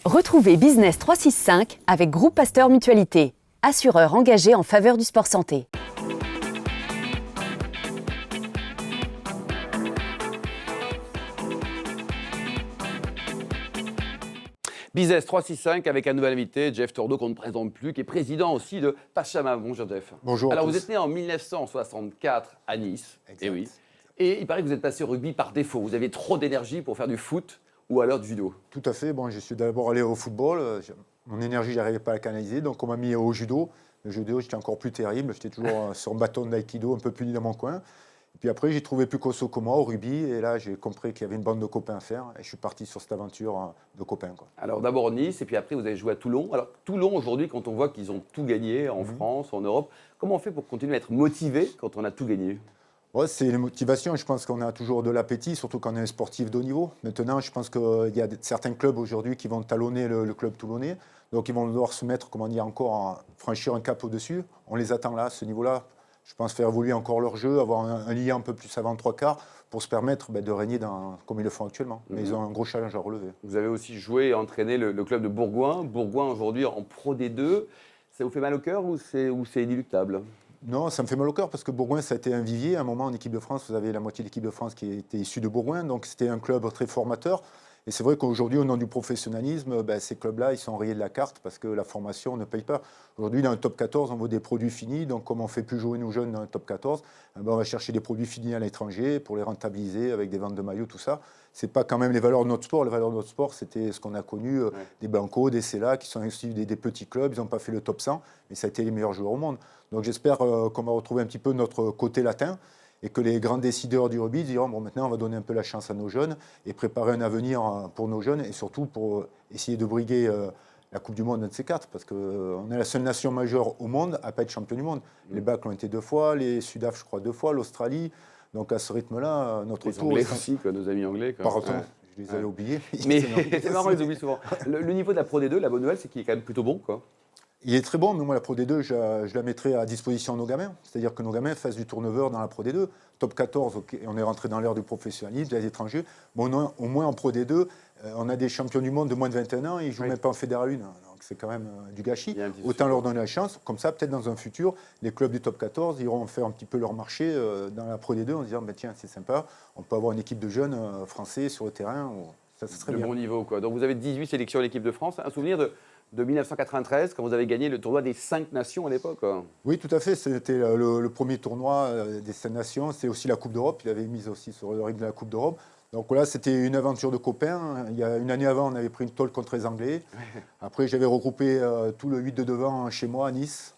Retrouvez Business 365 avec Groupe Pasteur Mutualité, assureur engagé en faveur du sport santé. Business 365 avec un nouvel invité, Jeff Tourneau, qu'on ne présente plus, qui est président aussi de Pachama. Bonjour Jeff. Bonjour. Alors vous êtes né en 1964 à Nice. Exact. Et oui. Et il paraît que vous êtes passé au rugby par défaut. Vous aviez trop d'énergie pour faire du foot ou alors du judo. Tout à fait. Bon, je suis d'abord allé au football. Mon énergie, j'arrivais pas à la canaliser. Donc on m'a mis au judo. Le judo, j'étais encore plus terrible. J'étais toujours sur un bâton d'aïkido, un peu puni dans mon coin. Et puis après, j'ai trouvé plus costaud que moi au rugby. Et là, j'ai compris qu'il y avait une bande de copains à faire. Et je suis parti sur cette aventure de copains, quoi. Alors d'abord Nice, et puis après vous avez joué à Toulon. Alors Toulon, aujourd'hui, quand on voit qu'ils ont tout gagné en France, en Europe, comment on fait pour continuer à être motivé quand on a tout gagné ? Ouais, c'est les motivations. Je pense qu'on a toujours de l'appétit, surtout quand on est un sportif de haut niveau. Maintenant, je pense qu'il y a certains clubs aujourd'hui qui vont talonner le club toulonnais. Donc, ils vont devoir se mettre, comment dire, encore à franchir un cap au-dessus. On les attend là, à ce niveau-là. Je pense faire évoluer encore leur jeu, avoir un lien un peu plus avant 3/4 pour se permettre de régner comme ils le font actuellement. Mais ils ont un gros challenge à relever. Vous avez aussi joué et entraîné le club de Bourgoin. Bourgoin, aujourd'hui, en Pro D2. Ça vous fait mal au cœur ou c'est inéluctable ? Non, ça me fait mal au cœur parce que Bourgoin, ça a été un vivier. À un moment, en équipe de France, vous avez la moitié de l'équipe de France qui était issue de Bourgoin. Donc, c'était un club très formateur. Et c'est vrai qu'aujourd'hui, au nom du professionnalisme, ces clubs-là, ils sont rayés de la carte parce que la formation ne paye pas. Aujourd'hui, dans le top 14, on veut des produits finis. Donc, comme on ne fait plus jouer nos jeunes dans le top 14, on va chercher des produits finis à l'étranger pour les rentabiliser avec des ventes de maillots, tout ça. Ce n'est pas quand même les valeurs de notre sport. Les valeurs de notre sport, c'était ce qu'on a connu, des Blanco, des Cella, qui sont issus des petits clubs. Ils n'ont pas fait le top 100, mais ça a été les meilleurs joueurs au monde. Donc, j'espère qu'on va retrouver un petit peu notre côté latin et que les grands décideurs du rugby diront bon, maintenant on va donner un peu la chance à nos jeunes et préparer un avenir pour nos jeunes et surtout pour essayer de briguer la Coupe du Monde, un de ces quatre, parce qu'on est la seule nation majeure au monde à ne pas être champion du monde. Les Blacks l'ont été 2 fois, les Sudaf, je crois, 2 fois, l'Australie. Donc à ce rythme-là, notre les tour... Anglais aussi, quoi, nos amis anglais. Pardon, je les avais oubliés. Mais c'est marrant, ils oublient souvent. Le niveau de la Pro D2, la bonne nouvelle, c'est qu'il est quand même plutôt bon, quoi. Il est très bon, mais moi, la Pro D2, je la mettrai à disposition de nos gamins. C'est-à-dire que nos gamins fassent du turnover dans la Pro D2. Top 14, okay, on est rentré dans l'ère du professionnalisme, des étrangers. Bon, au moins, en Pro D2, on a des champions du monde de moins de 21 ans et ils ne jouent même pas en Fédéral 1. Donc, c'est quand même du gâchis. Autant leur donner la chance. Comme ça, peut-être dans un futur, les clubs du top 14 iront faire un petit peu leur marché dans la Pro D2 en disant tiens, c'est sympa, on peut avoir une équipe de jeunes français sur le terrain. Ça serait bien. De bon niveau, quoi. Donc, vous avez 18 sélections à l'équipe de France. Un souvenir de 1993, quand vous avez gagné le tournoi des 5 nations à l'époque. Oui, tout à fait. C'était le premier tournoi des 5 nations. C'est aussi la Coupe d'Europe. Il avait mis aussi sur le rythme de la Coupe d'Europe. Donc voilà, c'était une aventure de copains. Il y a une année avant, on avait pris une tôle contre les Anglais. Après, j'avais regroupé tout le 8 de devant chez moi à Nice.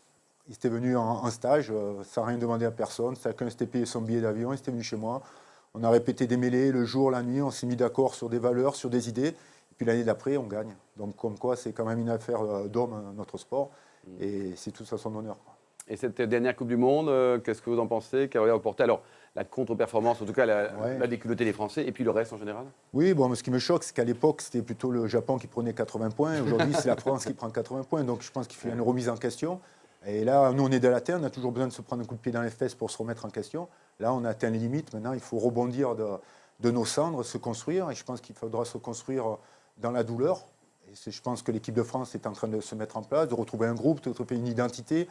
Ils étaient venus en stage, sans rien demander à personne. Chacun s'était payé son billet d'avion. Ils étaient venus chez moi. On a répété des mêlées le jour, la nuit. On s'est mis d'accord sur des valeurs, sur des idées. Et puis l'année d'après, on gagne. Donc comme quoi, c'est quand même une affaire d'homme, notre sport. Et c'est tout à son honneur. Et cette dernière Coupe du Monde, qu'est-ce que vous en pensez? Qu'elle aurait apporté alors la contre-performance, en tout cas la déculottée des Français, et puis le reste en général? Oui, bon, ce qui me choque, c'est qu'à l'époque, c'était plutôt le Japon qui prenait 80 points. Aujourd'hui, c'est la France qui prend 80 points. Donc je pense qu'il faut une remise en question. Et là, nous, on est de la terre, on a toujours besoin de se prendre un coup de pied dans les fesses pour se remettre en question. Là, on a atteint les limites. Maintenant, il faut rebondir de nos cendres, se construire. Et je pense qu'il faudra se construire dans la douleur. Et je pense que l'équipe de France est en train de se mettre en place, de retrouver un groupe, de retrouver une identité.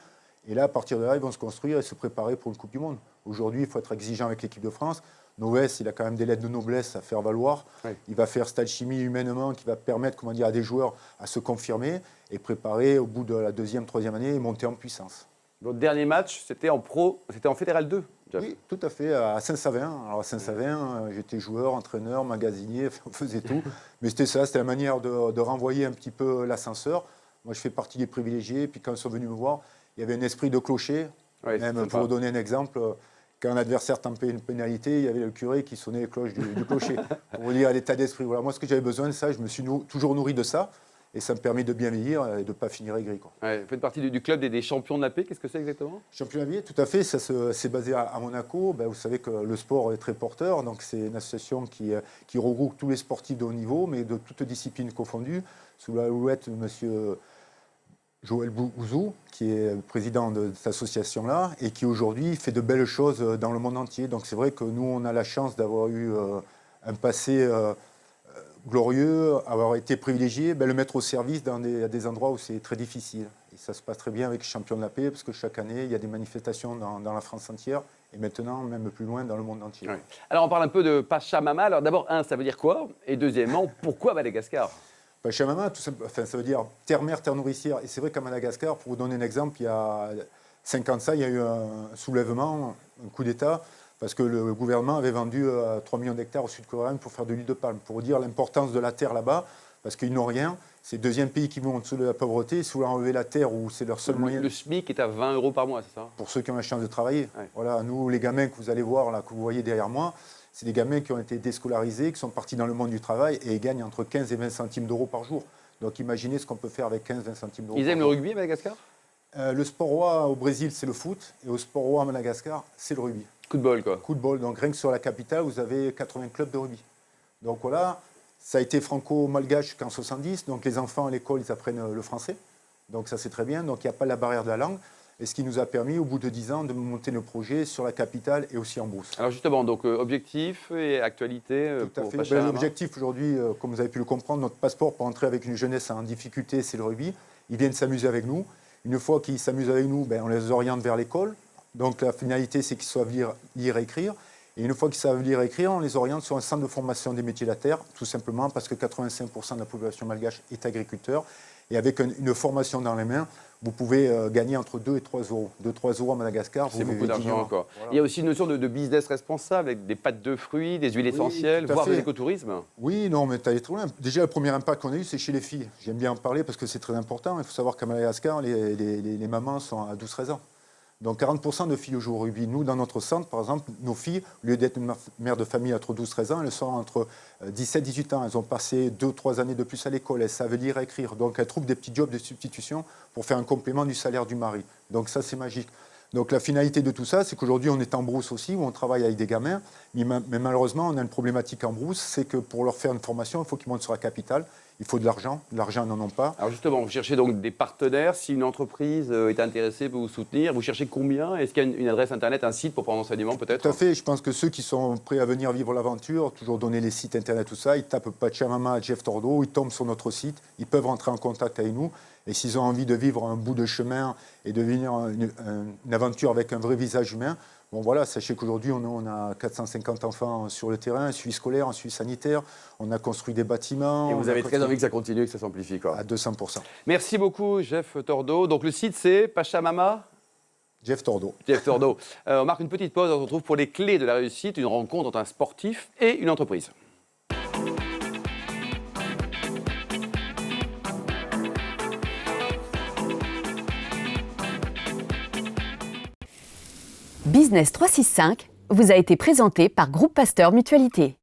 Et là, à partir de là, ils vont se construire et se préparer pour une Coupe du Monde. Aujourd'hui, il faut être exigeant avec l'équipe de France. Noves, il a quand même des lettres de noblesse à faire valoir. Oui. Il va faire cette alchimie humainement qui va permettre, comment dire, à des joueurs à se confirmer et préparer au bout de la 2e, 3e année et monter en puissance. Votre dernier match, c'était en pro, c'était en Fédéral 2. Oui, tout à fait, à Saint-Savin. Alors à Saint-Savin, j'étais joueur, entraîneur, magasinier, on faisait tout. Mais c'était ça, c'était la manière de renvoyer un petit peu l'ascenseur. Moi, je fais partie des privilégiés. Puis quand ils sont venus me voir, il y avait un esprit de clocher. Oui, même pour vous donner un exemple, quand un adversaire tempait une pénalité, il y avait le curé qui sonnait les cloches du clocher. Pour vous dire l'état d'esprit. Voilà, moi, ce que j'avais besoin de ça, je me suis toujours nourri de ça. Et ça me permet de bien vieillir et de ne pas finir aigri. Ouais, vous faites partie du club des champions de la paix. Qu'est-ce que c'est exactement? Champion de la paix, tout à fait. Ça c'est basé à Monaco. Ben, vous savez que le sport est très porteur. Donc c'est une association qui regroupe tous les sportifs de haut niveau, mais de toutes disciplines confondues, sous la houlette de M. Joël Bouzou, qui est président de cette association-là et qui aujourd'hui fait de belles choses dans le monde entier. Donc c'est vrai que nous, on a la chance d'avoir eu un passé glorieux, avoir été privilégié, le mettre au service à des endroits où c'est très difficile. Et ça se passe très bien avec les champions de la paix, parce que chaque année, il y a des manifestations dans la France entière, et maintenant, même plus loin, dans le monde entier. Oui. Alors, on parle un peu de Pachamama. Alors, d'abord, ça veut dire quoi? Et deuxièmement, pourquoi Madagascar? Pachamama, ça veut dire terre-mère, terre nourricière. Et c'est vrai qu'à Madagascar, pour vous donner un exemple, il y a 5 ans de ça, il y a eu un soulèvement, un coup d'État, parce que le gouvernement avait vendu 3 millions d'hectares au Sud-Coréen pour faire de l'huile de palme, pour dire l'importance de la terre là-bas, parce qu'ils n'ont rien. C'est le deuxième pays qui vont en dessous de la pauvreté. Si vous voulez enlever la terre, où c'est leur seul moyen. Le SMIC est à 20 € par mois, c'est ça? Pour ceux qui ont la chance de travailler. Ouais. Voilà, nous, les gamins que vous allez voir, là, que vous voyez derrière moi, c'est des gamins qui ont été déscolarisés, qui sont partis dans le monde du travail et ils gagnent entre 15 et 20 centimes d'euros par jour. Donc imaginez ce qu'on peut faire avec 15-20 centimes d'euros. Ils aiment le rugby à Madagascar? Le sport roi au Brésil, c'est le foot. Et au sport roi à Madagascar, c'est le rugby. Coup de bol, quoi. Coup de bol. Donc rien que sur la capitale, vous avez 80 clubs de rugby. Donc voilà, ça a été franco-malgache jusqu'en 70. Donc les enfants à l'école, ils apprennent le français. Donc ça, c'est très bien. Donc il n'y a pas la barrière de la langue. Et ce qui nous a permis, au bout de 10 ans, de monter nos projets sur la capitale et aussi en brousse. Alors justement, donc objectif et actualité Tout à pour fait. Pachamama. L'objectif aujourd'hui, comme vous avez pu le comprendre, notre passeport pour entrer avec une jeunesse en difficulté, c'est le rugby. Ils viennent s'amuser avec nous. Une fois qu'ils s'amusent avec nous, on les oriente vers l'école. Donc la finalité, c'est qu'ils savent lire et écrire. Et une fois qu'ils savent lire et écrire, on les oriente sur un centre de formation des métiers de la terre, tout simplement parce que 85% de la population malgache est agriculteur. Et avec une formation dans les mains, vous pouvez gagner entre 2 et 3 euros. 2-3 euros à Madagascar. C'est beaucoup d'argent encore. Voilà. Il y a aussi une notion de business responsable avec des pâtes de fruits, des huiles essentielles, tout à voire de fait. l'écotourisme. Oui, non, mais tu allé trop loin. Déjà, le premier impact qu'on a eu, c'est chez les filles. J'aime bien en parler parce que c'est très important. Il faut savoir qu'à Madagascar, les mamans sont à 12-13 ans. Donc 40% de filles jouent au rugby. Nous, dans notre centre, par exemple, nos filles, au lieu d'être une mère de famille entre 12-13 ans, elles sont entre 17-18 ans. Elles ont passé 2-3 années de plus à l'école. Elles savent lire et écrire. Donc elles trouvent des petits jobs de substitution pour faire un complément du salaire du mari. Donc ça, c'est magique. Donc la finalité de tout ça, c'est qu'aujourd'hui, on est en brousse aussi, où on travaille avec des gamins. Mais malheureusement, on a une problématique en brousse, c'est que pour leur faire une formation, il faut qu'ils montent sur la capitale. Il faut de l'argent. De l'argent, ils n'en ont pas. Alors justement, vous cherchez donc des partenaires. Si une entreprise est intéressée pour vous soutenir, vous cherchez combien? Est-ce qu'il y a une adresse internet, un site pour prendre enseignement peut-être? Tout à fait. Je pense que ceux qui sont prêts à venir vivre l'aventure, toujours donner les sites internet, tout ça, ils tapent Pachamama, Jeff Tordo, ils tombent sur notre site, ils peuvent rentrer en contact avec nous. Et s'ils ont envie de vivre un bout de chemin et de vivre une aventure avec un vrai visage humain, bon voilà, sachez qu'aujourd'hui, on a 450 enfants sur le terrain, un suivi scolaire, un suivi sanitaire, on a construit des bâtiments. Et vous avez très envie que ça continue, que ça s'amplifie, quoi. À 200%. Merci beaucoup, Jeff Tordo. Donc le site, c'est Pachamama? Jeff Tordo. Jeff Tordo. On marque une petite pause, on se retrouve pour les clés de la réussite, une rencontre entre un sportif et une entreprise. Business 365 vous a été présenté par Groupe Pasteur Mutualité.